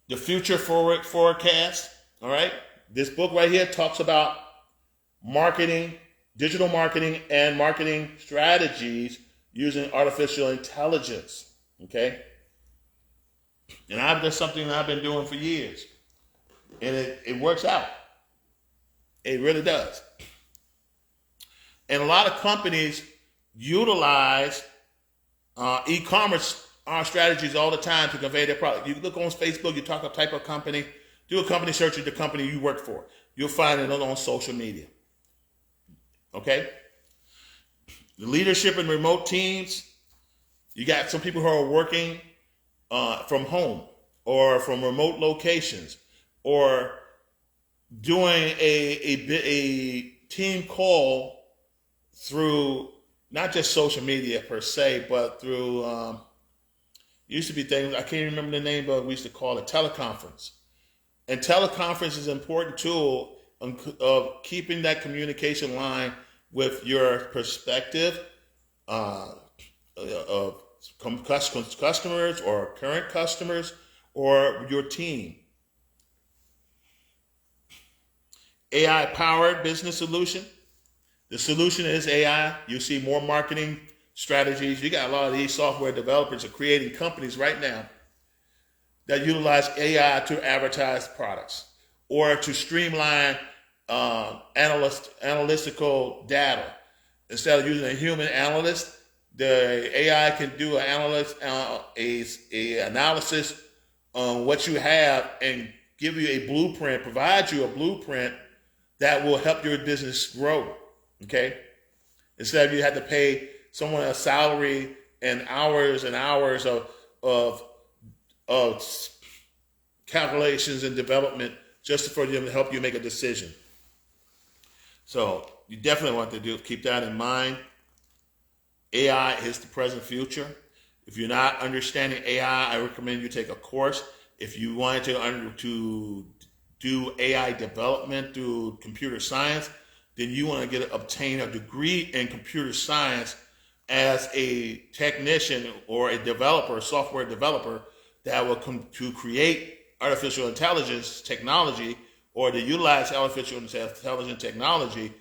The future forecast. All right, this book right here talks about marketing, digital marketing, and marketing strategies using artificial intelligence. Okay, and that's something that I've been doing for years, and it works out. It really does. And a lot of companies utilize e-commerce strategies all the time to convey their product. You look on Facebook, you talk a type of company, do a company search of the company you work for. You'll find it on social media. Okay? The leadership in remote teams, you got some people who are working from home or from remote locations, or doing a team call through not just social media per se, but through used to be things, I can't remember the name, but we used to call it teleconference. And teleconference is an important tool of keeping that communication line with your prospective of customers or current customers or your team. AI-powered business solution. The solution is AI. You see more marketing strategies. You got a lot of these software developers are creating companies right now that utilize AI to advertise products or to streamline analytical data. Instead of using a human analyst, the AI can do an analysis on what you have and give you a blueprint, provide you a blueprint that will help your business grow. Okay? Instead of you had to pay someone a salary and hours of calculations and development just for them to help you make a decision. So you definitely want to keep that in mind. AI is the present future. If you're not understanding AI, I recommend you take a course. If you wanted to do AI development through computer science, then you want to obtain a degree in computer science as a technician or a developer, a software developer that will come to create artificial intelligence technology or to utilize artificial intelligence technology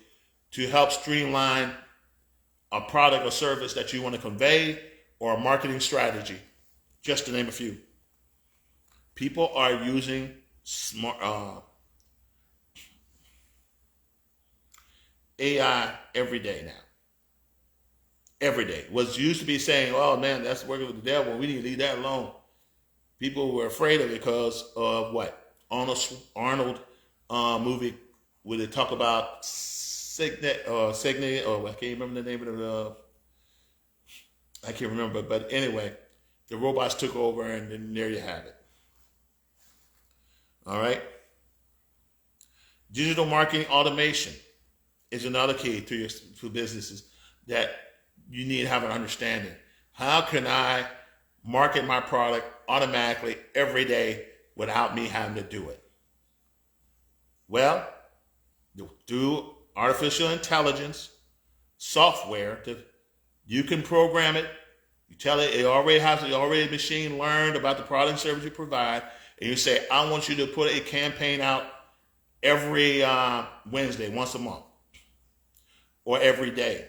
to help streamline a product or service that you want to convey or a marketing strategy, just to name a few. People are using AI every day now. Every day. What's used to be saying, oh man, that's working with the devil, we need to leave that alone. People were afraid of it because of what? Arnold movie where they talk about Signet, or I can't remember the name of the, I can't remember, but anyway, the robots took over and then there you have it. All right. Digital marketing automation is another key to businesses that you need to have an understanding. How can I market my product automatically every day without me having to do it? Well, through artificial intelligence software, you can program it. You tell it already machine learned about the product and service you provide, and you say, I want you to put a campaign out every Wednesday, once a month, or every day,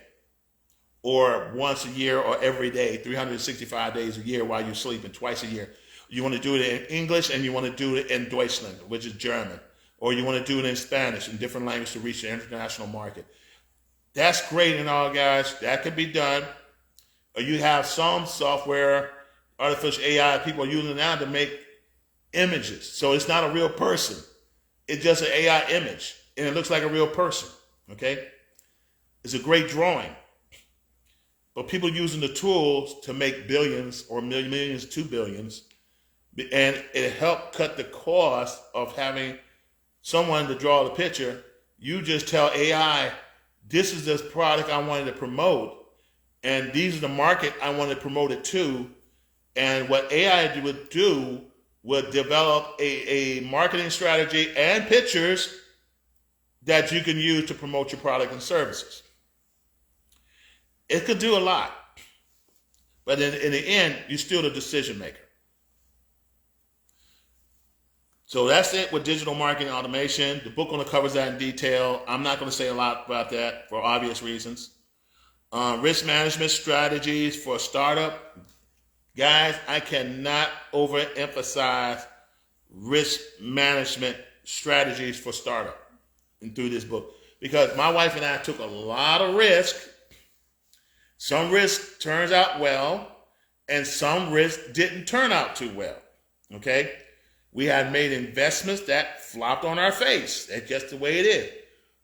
or once a year, or every day, 365 days a year while you're sleeping, twice a year. You want to do it in English and you want to do it in Deutschland, which is German, or you want to do it in Spanish, in different languages to reach the international market. That's great and all, guys. That could be done. Or you have some software artificial AI people are using now to make images. So it's not a real person. It's just an AI image, and it looks like a real person. Okay? It's a great drawing. But people using the tools to make billions or millions to billions, and it helped cut the cost of having someone to draw the picture. You just tell AI, this is this product I wanted to promote, and these are the market I wanted to promote it to. And what AI would do would develop a marketing strategy and pictures that you can use to promote your product and services. It could do a lot, but in the end, you're still the decision maker. So that's it with digital marketing automation. The book only covers that in detail. I'm not going to say a lot about that for obvious reasons. Risk management strategies for a startup. Guys, I cannot overemphasize risk management strategies for startup and through this book, because my wife and I took a lot of risk. Some risk turns out well, and some risk didn't turn out too well. Okay? We had made investments that flopped on our face. That's just the way it is.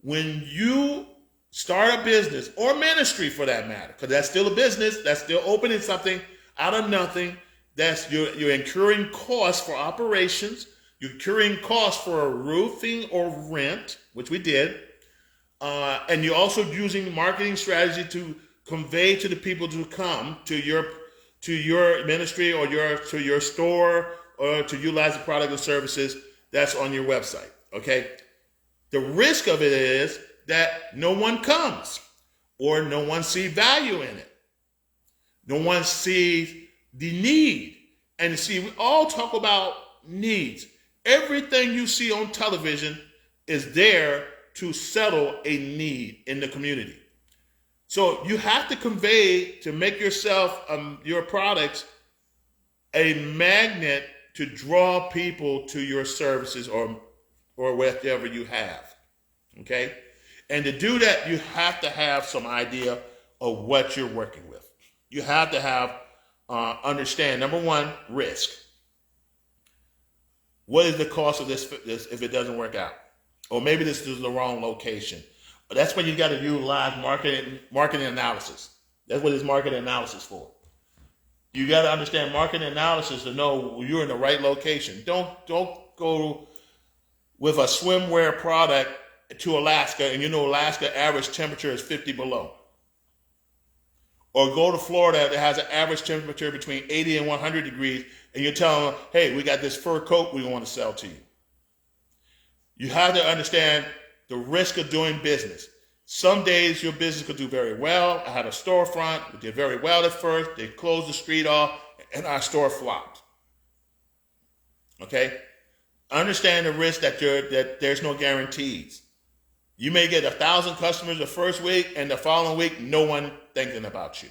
When you start a business, or ministry for that matter, because that's still a business, that's still opening something out of nothing, that's you're incurring costs for operations, you're incurring costs for roofing or rent, which we did, and you're also using marketing strategy to convey to the people to come to your ministry or to your store, or to utilize the product or services that's on your website. Okay, the risk of it is that no one comes, or no one sees value in it. No one sees the need. And see, we all talk about needs. Everything you see on television is there to settle a need in the community. So you have to convey, to make yourself, your products, a magnet to draw people to your services or whatever you have. Okay? And to do that, you have to have some idea of what you're working with. You have to have, understand, number one, risk. What is the cost of this if it doesn't work out? Or maybe this is the wrong location. But that's when you got to utilize marketing analysis. That's what is marketing analysis for. You got to understand marketing analysis to know you're in the right location. Don't go with a swimwear product to Alaska, and you know Alaska average temperature is 50 below. Or go to Florida that has an average temperature between 80 and 100 degrees, and you're telling them, hey, we got this fur coat we want to sell to you. You have to understand the risk of doing business. Some days your business could do very well. I had a storefront. We did very well at first. They closed the street off, and our store flopped. Okay? Understand the risk that there's no guarantees. You may get 1,000 customers the first week, and the following week, no one thinking about you.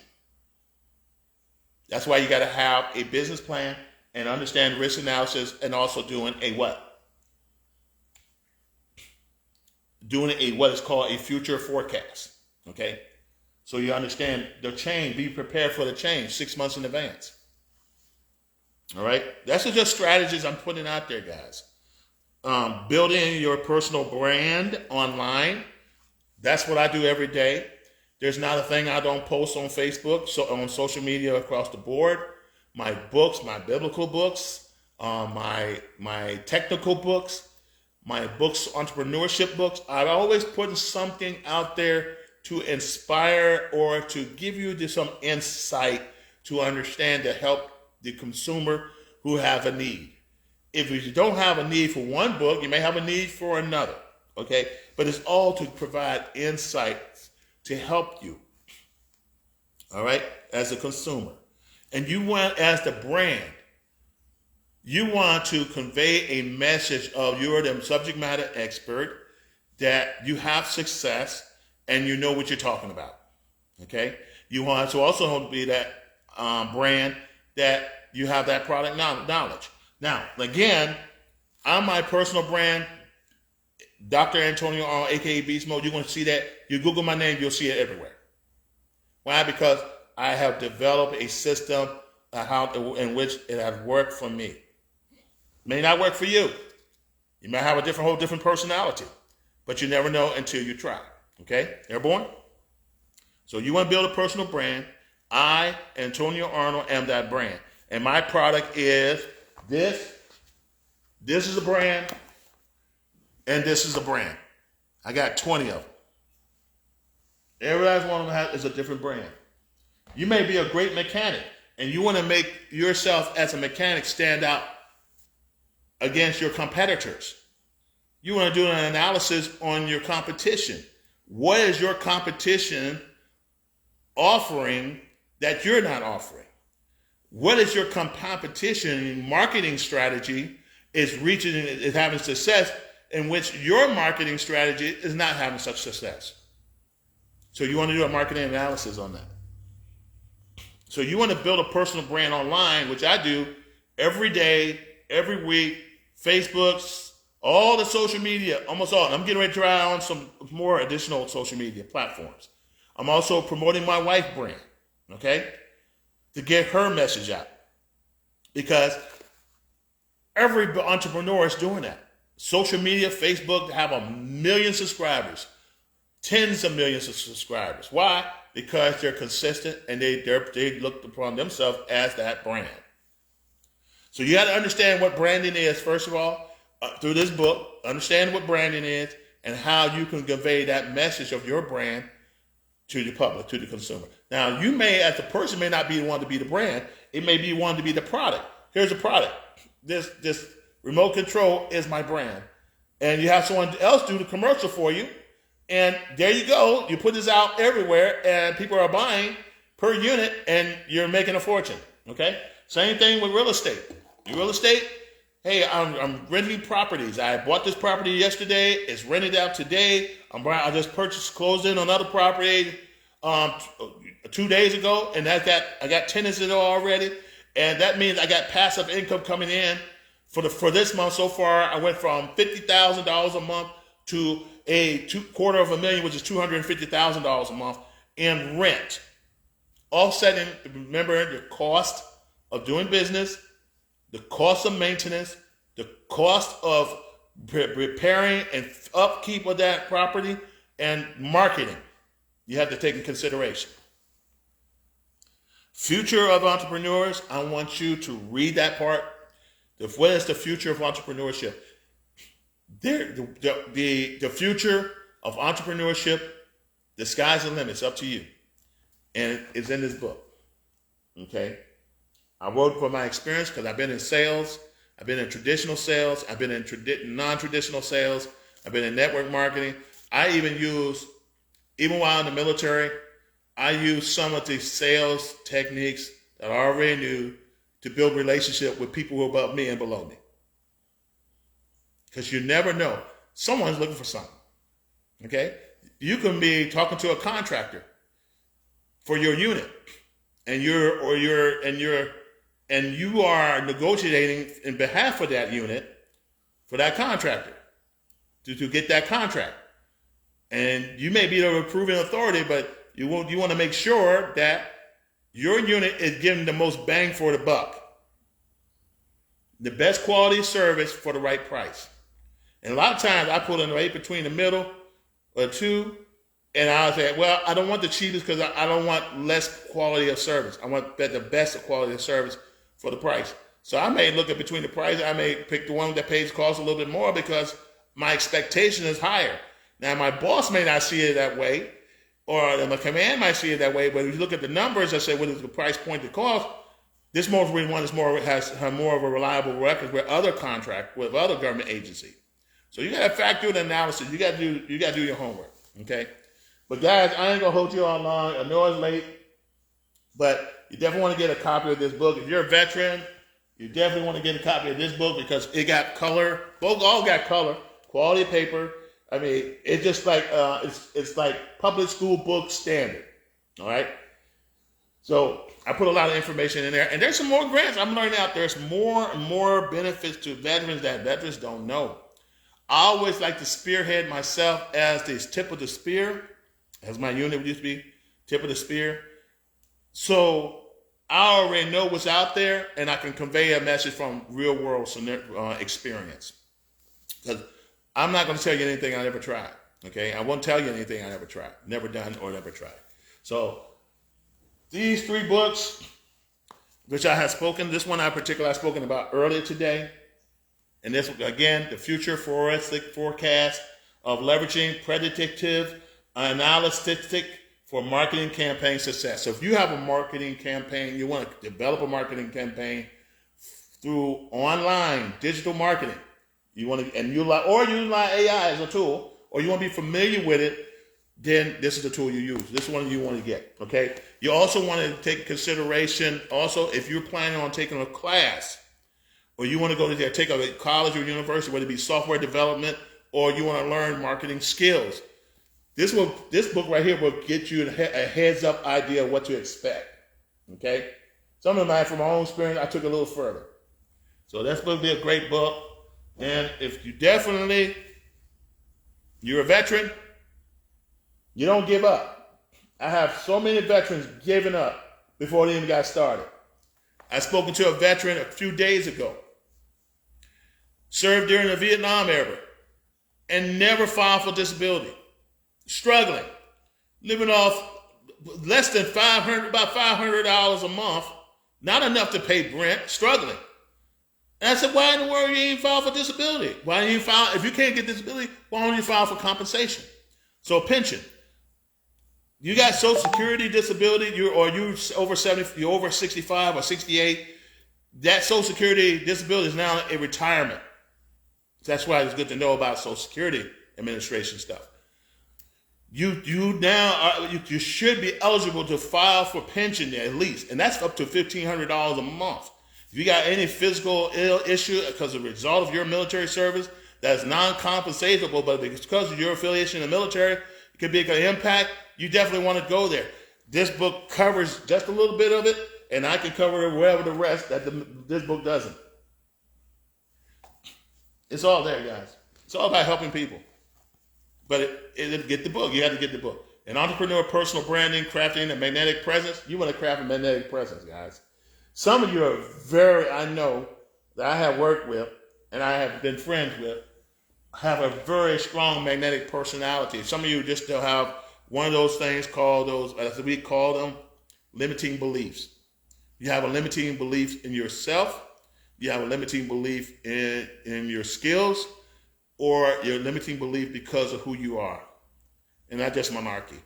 That's why you got to have a business plan and understand risk analysis, and also doing a what? Doing what is called a future forecast. Okay? So you understand the change. Be prepared for the change 6 months in advance. All right? That's just strategies I'm putting out there, guys. Building your personal brand online. That's what I do every day. There's not a thing I don't post on Facebook, so on social media across the board. My books, my biblical books, my technical books, my books, entrepreneurship books. I'm always putting something out there to inspire or to give you some insight to understand, to help the consumer who have a need. If you don't have a need for one book, you may have a need for another, okay? But it's all to provide insights to help you, all right, as a consumer. And you want, as the brand, you want to convey a message of you're the subject matter expert, that you have success, and you know what you're talking about, okay? You want to also be that brand that you have that product knowledge. Now, again, I'm my personal brand, Dr. Antonio Arnold, a.k.a. Beast Mode. You're going to see that. You Google my name, you'll see it everywhere. Why? Because I have developed a system how in which it has worked for me. May not work for you. You might have a whole different personality, but you never know until you try. Okay, airborne. So you want to build a personal brand. I, Antonio Arnold, am that brand, and my product is this. This is a brand, and this is a brand. I got 20 of them. Every last one of them is a different brand. You may be a great mechanic, and you want to make yourself as a mechanic stand out against your competitors. You want to do an analysis on your competition. What is your competition offering that you're not offering? What is your competition marketing strategy is having success in which your marketing strategy is not having such success? So you want to do a marketing analysis on that. So you want to build a personal brand online, which I do every day, every week, Facebook, all the social media, almost all. I'm getting ready to try on some more additional social media platforms. I'm also promoting my wife brand, okay, to get her message out. Because every entrepreneur is doing that. Social media, Facebook, have 1 million subscribers, tens of millions of subscribers. Why? Because they're consistent and they look upon themselves as that brand. So you got to understand what branding is, first of all, through this book. Understand what branding is and how you can convey that message of your brand to the public, to the consumer. Now, you may, as a person, may not be the one to be the brand. It may be one to be the product. Here's a product. This remote control is my brand. And you have someone else do the commercial for you. And there you go. You put this out everywhere, and people are buying per unit, and you're making a fortune. Okay? Same thing with real estate. In real estate, hey, I'm renting properties. I bought this property yesterday. It's rented out today. I just closed in on another property 2 days ago, and I got tenants in it already. And that means I got passive income coming in for this month so far. I went from $50,000 a month to $250,000, which is $250,000 a month in rent. Offsetting, remember, the cost of doing business, the cost of maintenance, the cost of repairing and upkeep of that property, and marketing. You have to take in consideration. Future of entrepreneurs, I want you to read that part. What is the future of entrepreneurship? The future of entrepreneurship, the sky's the limit. It's up to you. And it's in this book. Okay? I wrote from my experience because I've been in sales. I've been in traditional sales. I've been in non-traditional sales. I've been in network marketing. Even while in the military, I use some of the sales techniques that I already knew to build relationship with people who are above me and below me. Because you never know. Someone's looking for something. Okay? You can be talking to a contractor for your unit, and you are negotiating in behalf of that unit for that contractor to get that contract. And you may be the approving authority, but you want to make sure that your unit is giving the most bang for the buck. The best quality service for the right price. And a lot of times I put in right between the middle or two, and I'll say, well, I don't want the cheapest because I don't want less quality of service. I want the best quality of service for the price. So I may look at between the price. I may pick the one that costs a little bit more because my expectation is higher. Now, my boss may not see it that way, or my command might see it that way, but if you look at the numbers, I say, what is the price point to cost? This most one has more of a reliable record with other government agency. So you got to factor in the analysis. You got to do your homework. Okay, but guys, I ain't gonna hold you on long. I know it's late, but you definitely want to get a copy of this book. If you're a veteran, you definitely want to get a copy of this book because it got color. Both all got color, quality paper. I mean, it's just like it's like public school book standard. All right. So I put a lot of information in there, and there's some more grants. I'm learning out there's more and more benefits to veterans that veterans don't know. I always like to spearhead myself as the tip of the spear, as my unit used to be, tip of the spear. So I already know what's out there, and I can convey a message from real world experience. Because I'm not going to tell you anything I never tried. Okay, I won't tell you anything I never tried, never done, or never tried. So these 3 books, which I have spoken, this one I particularly have spoken about earlier today, and this again, the future forecast of leveraging predictive analytics for marketing campaign success. So if you have a marketing campaign, you want to develop a marketing campaign through online digital marketing, you want to, and you like, or you like AI as a tool, or you want to be familiar with it, then this is the tool you use. This one you want to get, okay? You also want to take consideration, also, if you're planning on taking a class, or you want to go to take a college or university, whether it be software development, or you want to learn marketing skills. This book right here will get you a heads-up idea of what to expect, okay? Some of mine, from my own experience, I took it a little further. So that's going to be a great book. And if you're a veteran, you don't give up. I have so many veterans giving up before they even got started. I spoke to a veteran a few days ago, served during the Vietnam era, and never filed for disability. Struggling, living off less than about $500 a month, not enough to pay rent, struggling. And I said, why in the world you ain't file for disability? Why didn't you file? If you can't get disability, why don't you file for compensation? So pension. You got Social Security disability, you're over 70, you're over 65 or 68. That Social Security disability is now a retirement. That's why it's good to know about Social Security Administration stuff. You should be eligible to file for pension at least, and that's up to $1,500 a month. If you got any physical ill issue because of the result of your military service that's non-compensatable, but because of your affiliation in the military, it could be an impact, you definitely want to go there. This book covers just a little bit of it, and I can cover wherever the rest that this book doesn't. It's all there, guys. It's all about helping people. But get the book. You have to get the book. An entrepreneur, personal branding, crafting a magnetic presence. You want to craft a magnetic presence, guys. Some of you are I know that I have worked with and I have been friends with, have a very strong magnetic personality. Some of you just still have one of those things called as we call them, limiting beliefs. You have a limiting belief in yourself. You have a limiting belief in your skills, or your limiting belief because of who you are, and not just monarchy.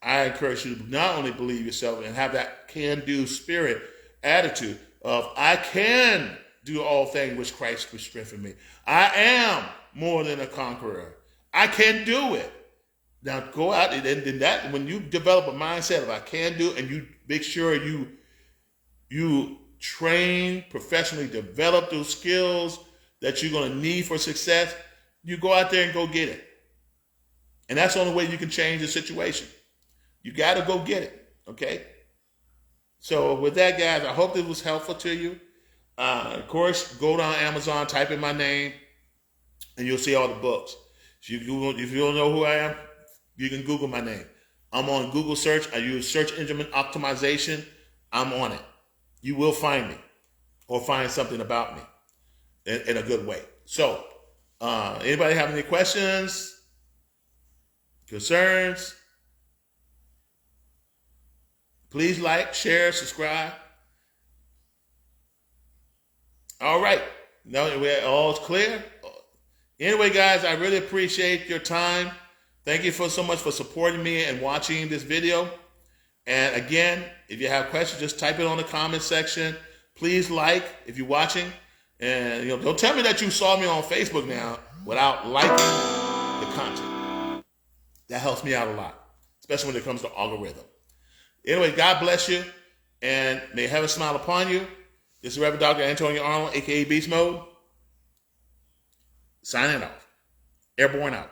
I encourage you to not only believe yourself and have that can-do spirit attitude of, I can do all things which Christ will strengthen me. I am more than a conqueror. I can do it. Now go out and that, when you develop a mindset of I can do, and you make sure you train, professionally develop those skills that you're going to need for success, you go out there and go get it. And that's the only way you can change the situation. You got to go get it, okay? So with that, guys, I hope this was helpful to you. Of course, go down Amazon, type in my name, and you'll see all the books. If you don't know who I am, you can Google my name. I'm on Google search. I use search engine optimization. I'm on it. You will find me or find something about me in a good way. So, anybody have any questions, concerns? Please like, share, subscribe. All right. Now all is clear. Anyway, guys, I really appreciate your time. Thank you so much for supporting me and watching this video. And again, if you have questions, just type it on the comment section. Please like if you're watching. And don't tell me that you saw me on Facebook now without liking the content. That helps me out a lot, especially when it comes to algorithm. Anyway, God bless you, and may heaven smile upon you. This is Reverend Dr. Antonio Arnold, a.k.a. Beast Mode, signing off. Airborne out.